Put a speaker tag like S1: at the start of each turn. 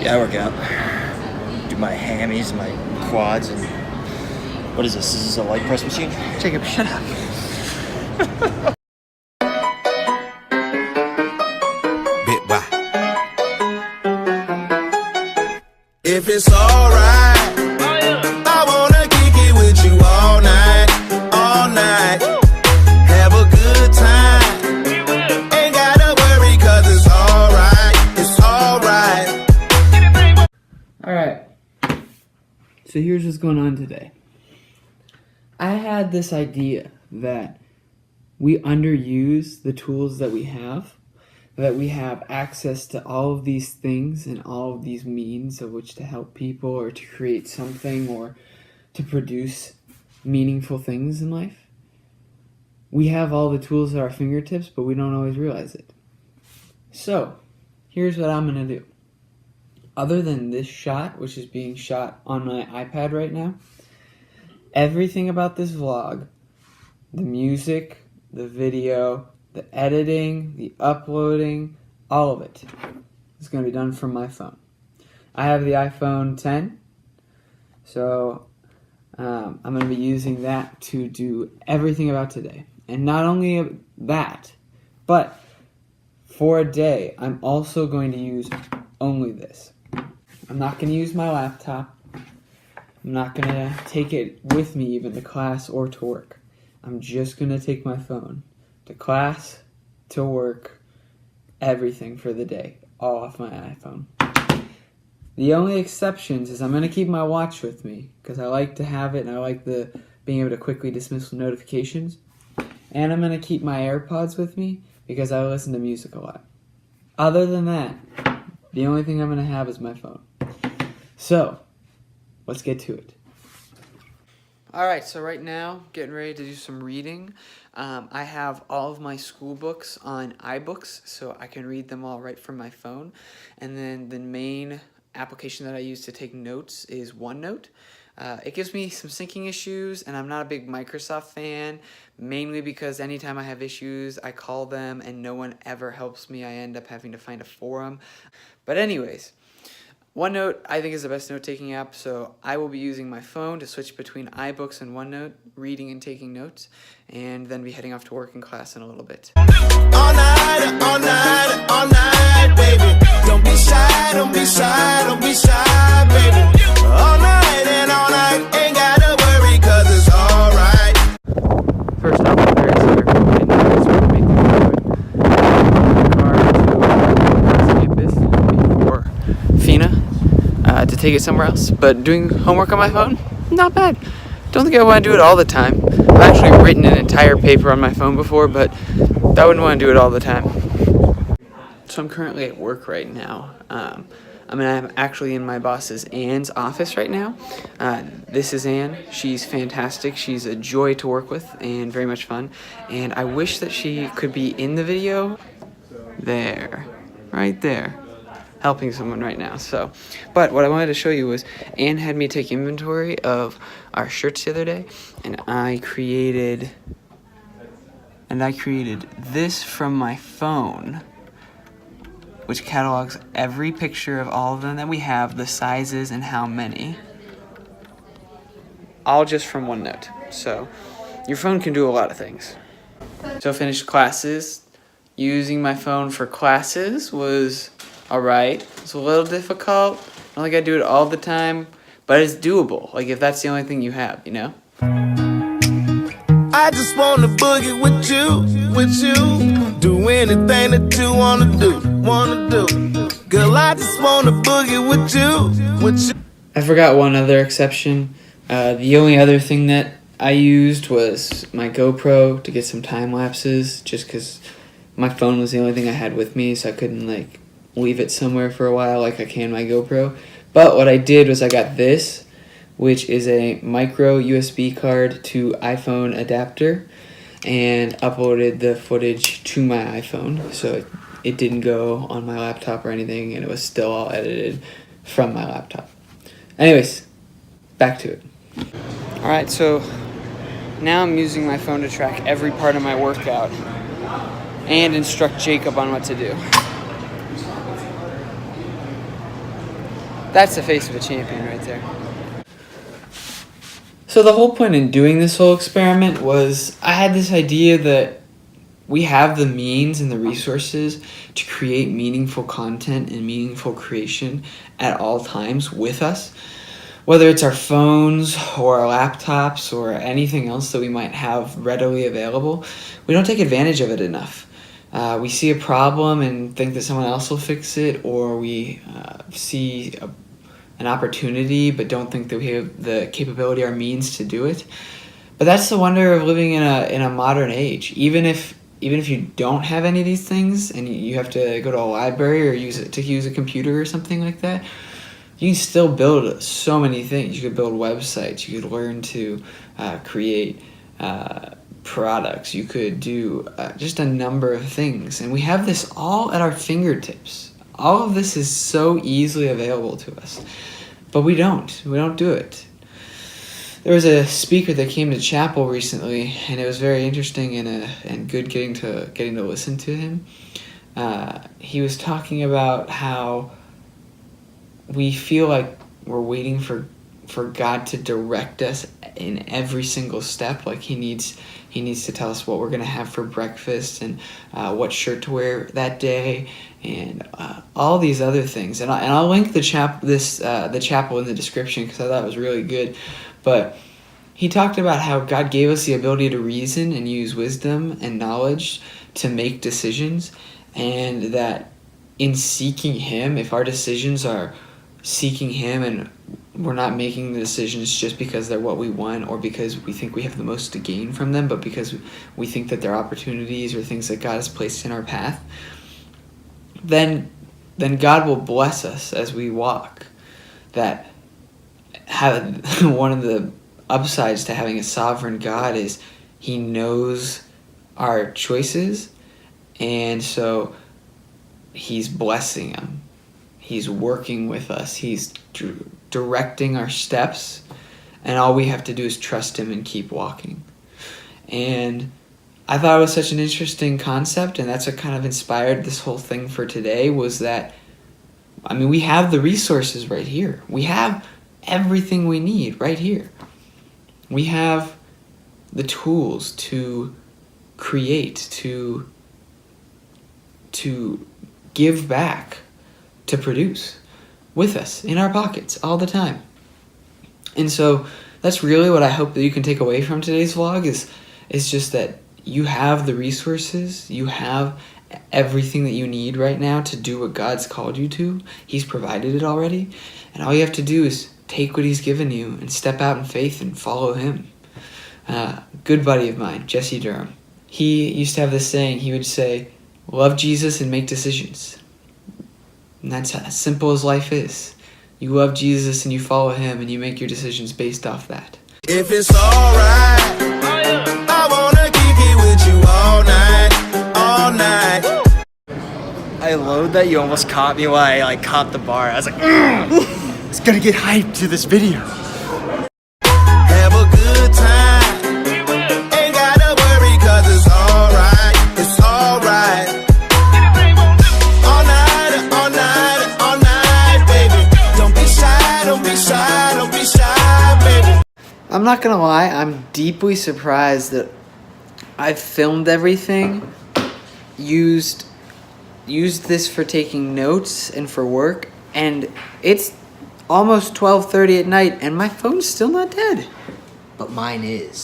S1: Yeah, I work out. Do my hammies, my quads, and what is this? Is this a leg press machine?
S2: Jacob, shut up.
S3: If it's alright, I wanna kick it with you all night, all night. Have a good time. Ain't gotta worry, cause it's alright,
S2: Alright. So here's what's going on today. I had this idea that we underuse the tools that we have access to all of these things and all of these means of which to help people or to create something or to produce meaningful things in life. We have all the tools at our fingertips, but we don't always realize it. So, here's what I'm going to do. Other than this shot, which is being shot on my iPad right now, everything about this vlog, the music, the video, the editing, the uploading, all of it is going to be done from my phone. I have the iPhone 10, so I'm going to be using that to do everything about today. And not only that, but for a day, I'm also going to use only this. I'm not going to use my laptop. I'm not going to take it with me even to class or to work. I'm just going to take my phone to class, to work, everything for the day, all off my iPhone. The only exceptions is I'm going to keep my watch with me because I like to have it and I like being able to quickly dismiss notifications. And I'm going to keep my AirPods with me because I listen to music a lot. Other than that, the only thing I'm going to have is my phone. So, let's get to it. Alright, so right now, getting ready to do some reading. I have all of my school books on iBooks, so I can read them all right from my phone. And then the main application that I use to take notes is OneNote. It gives me some syncing issues, and I'm not a big Microsoft fan, mainly because anytime I have issues, I call them, and no one ever helps me. I end up having to find a forum. But anyways, OneNote, I think, is the best note-taking app, so I will be using my phone to switch between iBooks and OneNote, reading and taking notes, and then be heading off to work and class in a little bit.
S3: all night, baby. Don't be shy, don't be shy, don't be shy, baby. All night and all night, ain't gotta worry, cause it's alright.
S2: First off, I'm very sorry for my noise for making the car to campus before Fina to take it somewhere else. But doing homework on my phone, not bad. Don't think I want to do it all the time. I've actually written an entire paper on my phone before, but I wouldn't want to do it all the time. So I'm currently at work right now. I'm actually in my boss's Anne's office right now. This is Anne. She's fantastic. She's a joy to work with and very much fun. And I wish that she could be in the video. There. Right there. Helping someone right now. But what I wanted to show you was Anne had me take inventory of our shirts the other day, and I created this from my phone, which catalogs every picture of all of them that we have, the sizes and how many. All just from OneNote. So your phone can do a lot of things. So I finished classes. Using my phone for classes was alright. It's a little difficult. I don't think I do it all the time, but it's doable. Like if that's the only thing you have, you know?
S3: I just wanna boogie with you. Do anything that you wanna do. Girl, I just wanna boogie with you.
S2: I forgot one other exception. The only other thing that I used was my GoPro to get some time lapses, just because my phone was the only thing I had with me, so I couldn't like leave it somewhere for a while like I can my GoPro. But what I did was I got this, which is a micro USB card to iPhone adapter, and uploaded the footage to my iPhone, so it didn't go on my laptop or anything, and it was still all edited from my laptop. Anyways, back to it. Alright, so now I'm using my phone to track every part of my workout and instruct Jacob on what to do. That's the face of a champion right there. So the whole point in doing this whole experiment was I had this idea that we have the means and the resources to create meaningful content and meaningful creation at all times with us. Whether it's our phones or our laptops or anything else that we might have readily available, we don't take advantage of it enough. We see a problem and think that someone else will fix it, or we see an opportunity but don't think that we have the capability or means to do it. But that's the wonder of living in a modern age. Even if you don't have any of these things and you have to go to a library or use a computer or something like that, you can still build so many things. You could build websites. You could learn to create products. You could do just a number of things. And we have this all at our fingertips. All of this is so easily available to us. But we don't. We don't do it. There was a speaker that came to chapel recently, and it was very interesting and good getting to listen to him. He was talking about how we feel like we're waiting for God to direct us in every single step. Like he needs to tell us what we're gonna have for breakfast and what shirt to wear that day and all these other things. And I'll link the chapel in the description because I thought it was really good. But he talked about how God gave us the ability to reason and use wisdom and knowledge to make decisions, and that in seeking Him, if our decisions are seeking Him and we're not making the decisions just because they're what we want or because we think we have the most to gain from them, but because we think that they're opportunities or things that God has placed in our path, then God will bless us as we walk. That one of the upsides to having a sovereign God is He knows our choices, and so He's blessing them. He's working with us. He's directing our steps, and all we have to do is trust Him and keep walking. And I thought it was such an interesting concept, and that's what kind of inspired this whole thing for today, was that, I mean, we have the resources right here. We have everything we need right here. We have the tools to create, to give back, to produce with us in our pockets all the time. And so that's really what I hope that you can take away from today's vlog is just that you have the resources, you have everything that you need right now to do what God's called you to. He's provided it already. And all you have to do is take what He's given you and step out in faith and follow Him. Good buddy of mine, Jesse Durham, he used to have this saying. He would say, love Jesus and make decisions. And that's as simple as life is. You love Jesus and you follow Him and you make your decisions based off that.
S3: If it's alright, I wanna kick it with you all night, all night.
S1: I loathe that you almost caught me while I caught the bar. I was like, it's gonna get hyped to this video.
S3: Have a good time. Ain't gotta worry 'cause it's alright, it's alright. All night, all night, all night, baby. Don't be shy, don't be shy, don't be shy, baby.
S2: I'm not gonna lie, I'm deeply surprised that I've filmed everything, used this for taking notes and for work, and it's almost 12:30 at night and my phone's still not dead.
S1: But mine is.